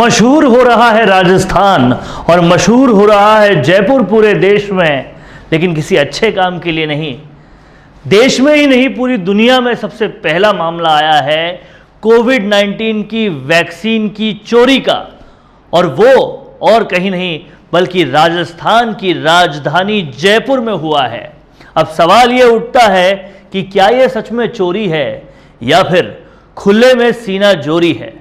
मशहूर हो रहा है राजस्थान और मशहूर हो रहा है जयपुर पूरे देश में, लेकिन किसी अच्छे काम के लिए नहीं। देश में ही नहीं पूरी दुनिया में सबसे पहला मामला आया है कोविड-19 की वैक्सीन की चोरी का, और वो और कहीं नहीं बल्कि राजस्थान की राजधानी जयपुर में हुआ है। अब सवाल ये उठता है कि क्या ये सच में चोरी है या फिर खुले में सीना जोरी है।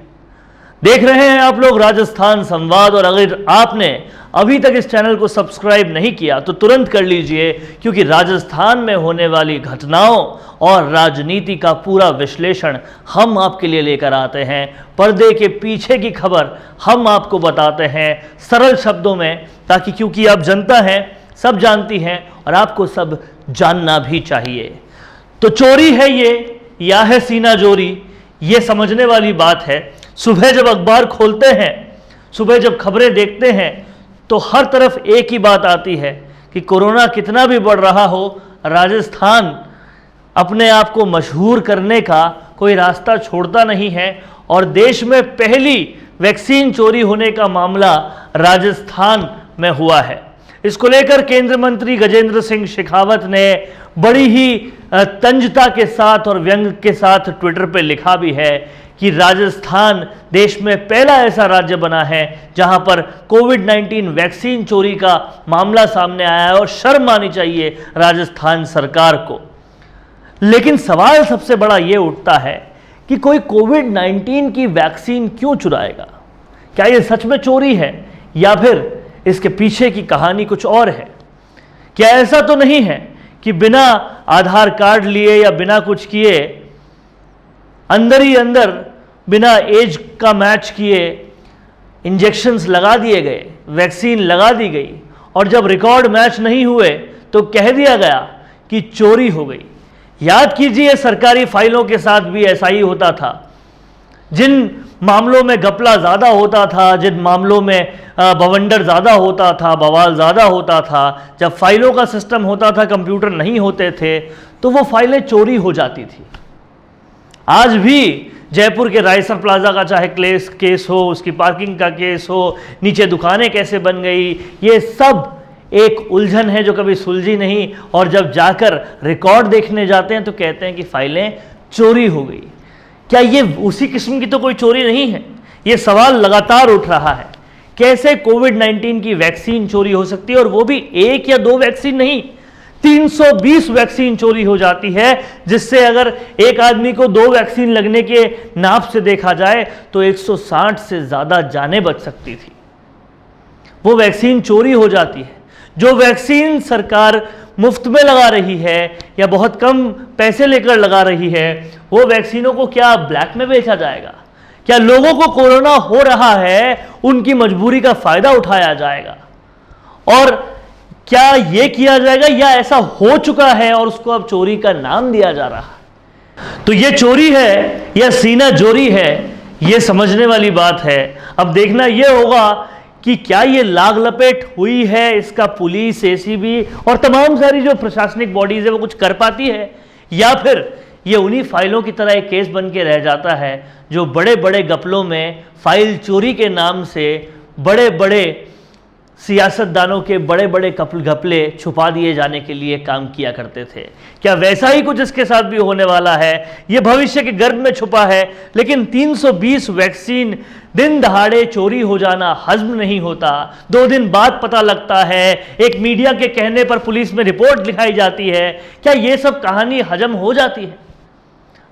देख रहे हैं आप लोग राजस्थान संवाद, और अगर आपने अभी तक इस चैनल को सब्सक्राइब नहीं किया तो तुरंत कर लीजिए, क्योंकि राजस्थान में होने वाली घटनाओं और राजनीति का पूरा विश्लेषण हम आपके लिए लेकर आते हैं। पर्दे के पीछे की खबर हम आपको बताते हैं सरल शब्दों में, ताकि क्योंकि आप जनता हैं, सब जानती हैं और आपको सब जानना भी चाहिए। तो चोरी है ये या है सीना जोरी, ये समझने वाली बात है। सुबह जब अखबार खोलते हैं, सुबह जब खबरें देखते हैं, तो हर तरफ एक ही बात आती है कि कोरोना कितना भी बढ़ रहा हो, राजस्थान अपने आप को मशहूर करने का कोई रास्ता छोड़ता नहीं है। और देश में पहली वैक्सीन चोरी होने का मामला राजस्थान में हुआ है। इसको लेकर केंद्रीय मंत्री गजेंद्र सिंह शेखावत ने बड़ी ही तंजता के साथ और व्यंग के साथ ट्विटर पर लिखा भी है कि राजस्थान देश में पहला ऐसा राज्य बना है जहां पर कोविड-19 वैक्सीन चोरी का मामला सामने आया है, और शर्म आनी चाहिए राजस्थान सरकार को। लेकिन सवाल सबसे बड़ा ये उठता है कि कोई कोविड-19 की वैक्सीन क्यों चुराएगा? क्या ये सच में चोरी है या फिर इसके पीछे की कहानी कुछ और है? क्या ऐसा तो नहीं है कि बिना आधार कार्ड लिए या बिना कुछ किए अंदर ही अंदर बिना एज का मैच किए इंजेक्शंस लगा दिए गए, वैक्सीन लगा दी गई, और जब रिकॉर्ड मैच नहीं हुए तो कह दिया गया कि चोरी हो गई? याद कीजिए, सरकारी फाइलों के साथ भी ऐसा ही होता था। जिन मामलों में घपला ज़्यादा होता था, जिन मामलों में बवंडर ज़्यादा होता था, बवाल ज़्यादा होता था, जब फाइलों का सिस्टम होता था, कंप्यूटर नहीं होते थे, तो वो फाइलें चोरी हो जाती थी। आज भी जयपुर के रायसर प्लाजा का चाहे केस हो, उसकी पार्किंग का केस हो, नीचे दुकानें कैसे बन गई, ये सब एक उलझन है जो कभी सुलझी नहीं। और जब जाकर रिकॉर्ड देखने जाते हैं तो कहते हैं कि फाइलें चोरी हो गई। क्या ये उसी किस्म की तो कोई चोरी नहीं है? ये सवाल लगातार उठ रहा है, कैसे कोविड-19 की वैक्सीन चोरी हो सकती है, और वो भी एक या दो वैक्सीन नहीं, 320 वैक्सीन चोरी हो जाती है, जिससे अगर एक आदमी को 2 वैक्सीन लगने के नाप से देखा जाए तो 160 से ज़्यादा जानें बच सकती थी। वो वैक्सीन चोरी हो जाती है। जो वैक्सीन सरकार मुफ्त में लगा रही है या बहुत कम पैसे लेकर लगा रही है, वो वैक्सीनों को क्या ब्लैक में बेचा जाएगा? क्या लोगों को कोरोना हो रहा है, उनकी मजबूरी का फायदा उठाया जाएगा? और क्या यह किया जाएगा या ऐसा हो चुका है और उसको अब चोरी का नाम दिया जा रहा है? तो यह चोरी है या सीना जोरी है, यह समझने वाली बात है। अब देखना यह होगा कि क्या ये लाग लपेट हुई है, इसका पुलिस, एसीबी और तमाम सारी जो प्रशासनिक बॉडीज है वो कुछ कर पाती है, या फिर ये उन्हीं फाइलों की तरह एक केस बन के रह जाता है जो बड़े बड़े घपलों में फाइल चोरी के नाम से बड़े बड़े सियासतदानों के बड़े बड़े घपले छुपा दिए जाने के लिए काम किया करते थे। क्या वैसा ही कुछ इसके साथ भी होने वाला है? ये भविष्य के गर्भ में छुपा है। लेकिन 320 वैक्सीन दिन दहाड़े चोरी हो जाना हजम नहीं होता। 2 दिन बाद पता लगता है, एक मीडिया के कहने पर पुलिस में रिपोर्ट लिखाई जाती है। क्या ये सब कहानी हजम हो जाती है?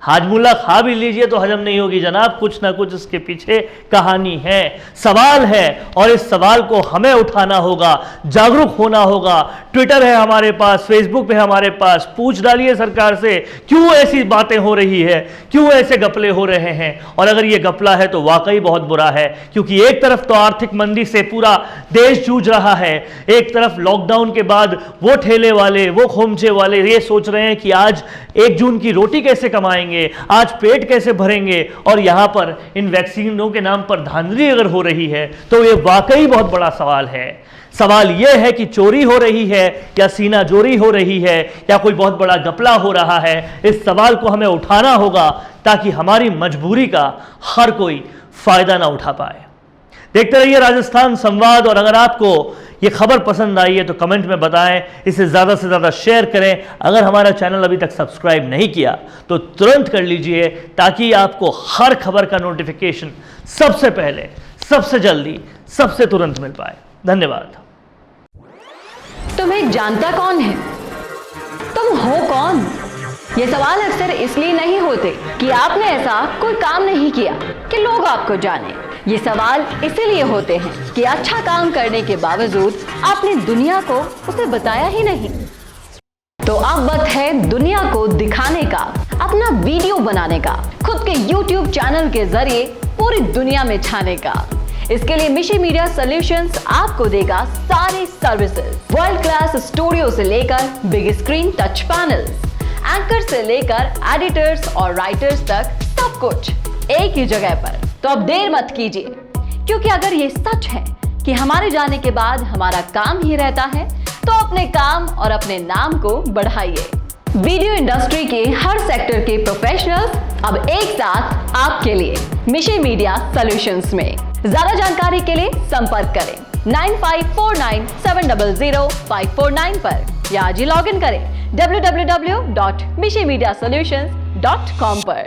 हाजमुल्ला खा भी लीजिए तो हजम नहीं होगी जनाब, कुछ ना कुछ इसके पीछे कहानी है, सवाल है, और इस सवाल को हमें उठाना होगा, जागरूक होना होगा। ट्विटर है हमारे पास, फेसबुक पे हमारे पास, पूछ डालिए सरकार से क्यों ऐसी बातें हो रही है, क्यों ऐसे घपले हो रहे हैं। और अगर ये घपला है तो वाकई बहुत बुरा है, क्योंकि एक तरफ तो आर्थिक मंदी से पूरा देश जूझ रहा है, एक तरफ लॉकडाउन के बाद वो ठेले वाले, वो खोमचे वाले ये सोच रहे हैं कि आज 1 जून की रोटी कैसे कमाएंगे, आज पेट कैसे भरेंगे, और यहां पर इन वैक्सीनों के नाम पर धांधली अगर हो रही है तो ये वाकई बहुत बड़ा सवाल है। सवाल यह है कि चोरी हो रही है या सीना जोरी हो रही है या कोई बहुत बड़ा घपला हो रहा है। इस सवाल को हमें उठाना होगा ताकि हमारी मजबूरी का हर कोई फायदा ना उठा पाए। देखते रहिए राजस्थान संवाद। और अगर आपको ये खबर पसंद आई है तो कमेंट में बताएं, इसे ज़्यादा से ज़्यादा शेयर करें। अगर हमारा चैनल अभी तक सब्सक्राइब नहीं किया तो तुरंत कर लीजिए, ताकि आपको हर खबर का नोटिफिकेशन सबसे पहले, सबसे जल्दी, सबसे तुरंत मिल पाए। धन्यवाद। तुम्हें जानता कौन है? तुम हो कौन? ये सवाल अक्सर इसलिए नहीं होते कि आपने ऐसा कोई काम नहीं किया कि लोग आपको जाने। ये सवाल इसीलिए होते हैं कि अच्छा काम करने के बावजूद आपने दुनिया को उसे बताया ही नहीं। तो अब वक्त है दुनिया को दिखाने का, अपना वीडियो बनाने का, खुद के YouTube चैनल के जरिए पूरी दुनिया में छाने का। इसके लिए मिशी मीडिया सॉल्यूशंस आपको देगा सारी सर्विसेज, वर्ल्ड क्लास स्टूडियो से लेकर big screen touch panels, anchor से लेकर एडिटर्स और राइटर्स तक, सब कुछ एक ही जगह पर। तो अब देर मत कीजिए, क्योंकि अगर ये सच है कि हमारे जाने के बाद हमारा काम ही रहता है, तो अपने काम और अपने नाम को बढ़ाइए। वीडियो इंडस्ट्री के हर सेक्टर के प्रोफेशनल्स अब एक साथ आपके लिए मिशी मीडिया सॉल्यूशंस में। ज्यादा जानकारी के लिए संपर्क करें 9549700549 पर, या आज ही लॉग इन करें www.mishimediasolutions.com पर।